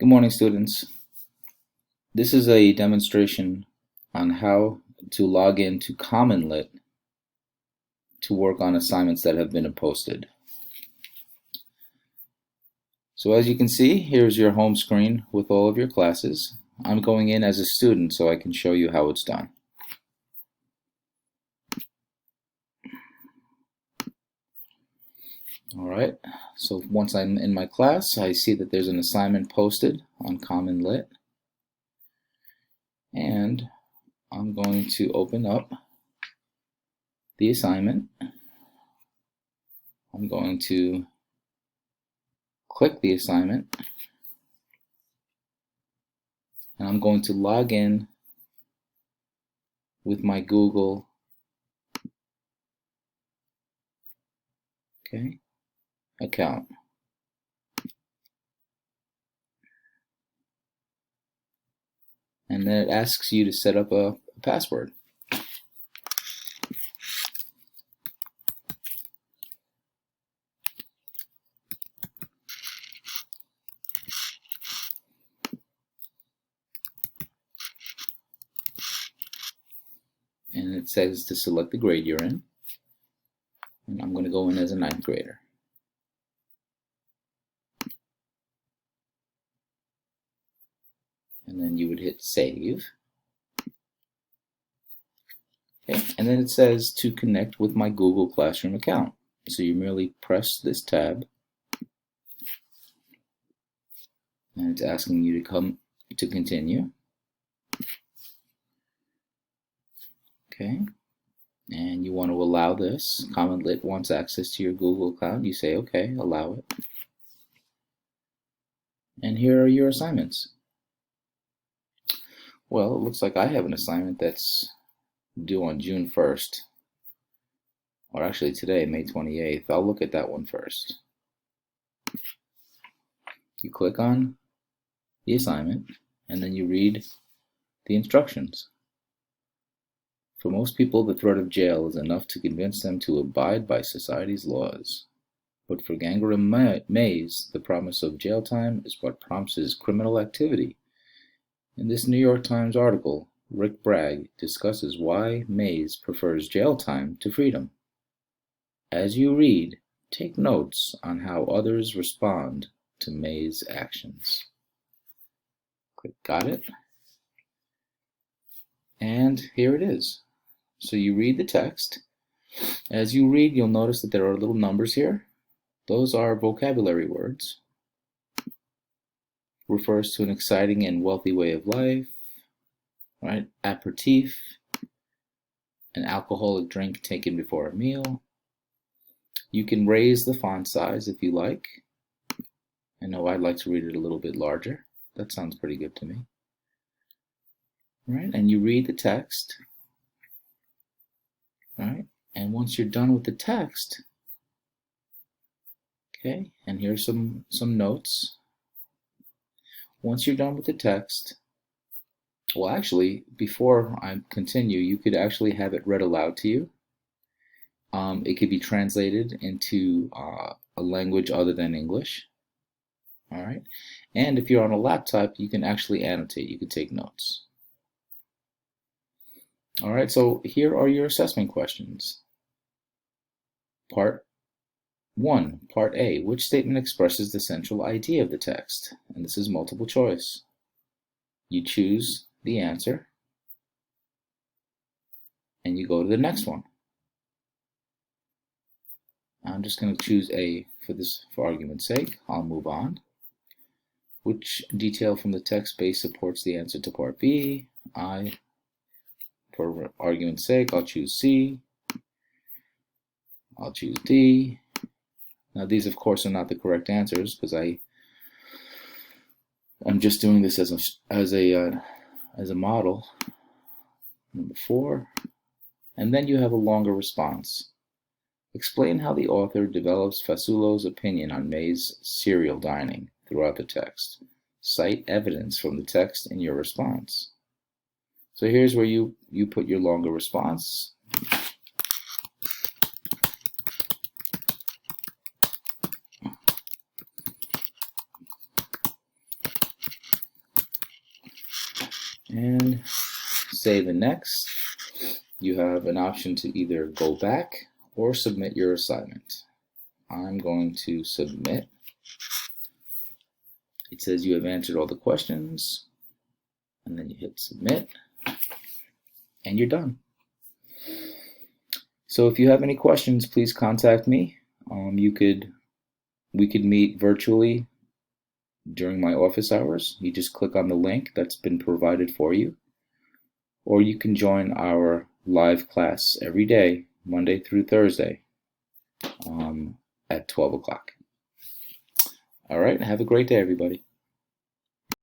Good morning, students. This is a demonstration on how to log into CommonLit to work on assignments that have been posted. So as you can see, here's your home screen with all of your classes. I'm going in as a student so I can show you how it's done. Alright, so once I'm in my class, I see that there's an assignment posted on CommonLit. And I'm going to open up the assignment. I'm going to click the assignment, and I'm going to log in with my Google account. And then it asks you to set up a password. And it says to select the grade you're in. And I'm going to go in as a 9th grader. And then you would hit save. Okay, and then it says to connect with my Google Classroom account. So you merely press this tab, and it's asking you to continue. Okay, and you want to allow this. CommonLit wants access to your Google account. You say okay, allow it. And here are your assignments. Well, it looks like I have an assignment that's due on June 1st, or actually today, May 28th. I'll look at that one first. You click on the assignment, and then you read the instructions. For most people, the threat of jail is enough to convince them to abide by society's laws. But for Gangrel Mays, the promise of jail time is what prompts his criminal activity. In this New York Times article, Rick Bragg discusses why Mays prefers jail time to freedom. As you read, take notes on how others respond to Mays' actions. Click Got It. And here it is. So you read the text. As you read, you'll notice that there are little numbers here. Those are vocabulary words. Refers to an exciting and wealthy way of life, right? Aperitif, an alcoholic drink taken before a meal. You can raise the font size if you like. I know I'd like to read it a little bit larger. That sounds pretty good to me. Right? And you read the text. Right? And once you're done with the text, okay, and here's some notes. Once you're done with the text, well, actually, before I continue, you could actually have it read aloud to you. It could be translated into a language other than English. All right. And if you're on a laptop, you can actually annotate. You can take notes. All right. So here are your assessment questions. Part 1, Part A, which statement expresses the central idea of the text? And this is multiple choice. You choose the answer, and you go to the next one. I'm just going to choose A for argument's sake. I'll move on. Which detail from the text base supports the answer to Part B? For argument's sake, I'll choose C. I'll choose D. Now these, of course, are not the correct answers because I'm just doing this as a model. Number 4, and then you have a longer response. Explain how the author develops Fasullo's opinion on Mays' serial dining throughout the text. Cite evidence from the text in your response. So here's where you put your longer response. and save and next. You have an option to either go back or submit your assignment. I'm going to submit. It says you have answered all the questions, and then you hit submit, and you're done. So if you have any questions, please contact me. We could meet virtually during my office hours. You just click on the link that's been provided for you, or you can join our live class every day, Monday through Thursday, at 12 o'clock. All right, have a great day, everybody.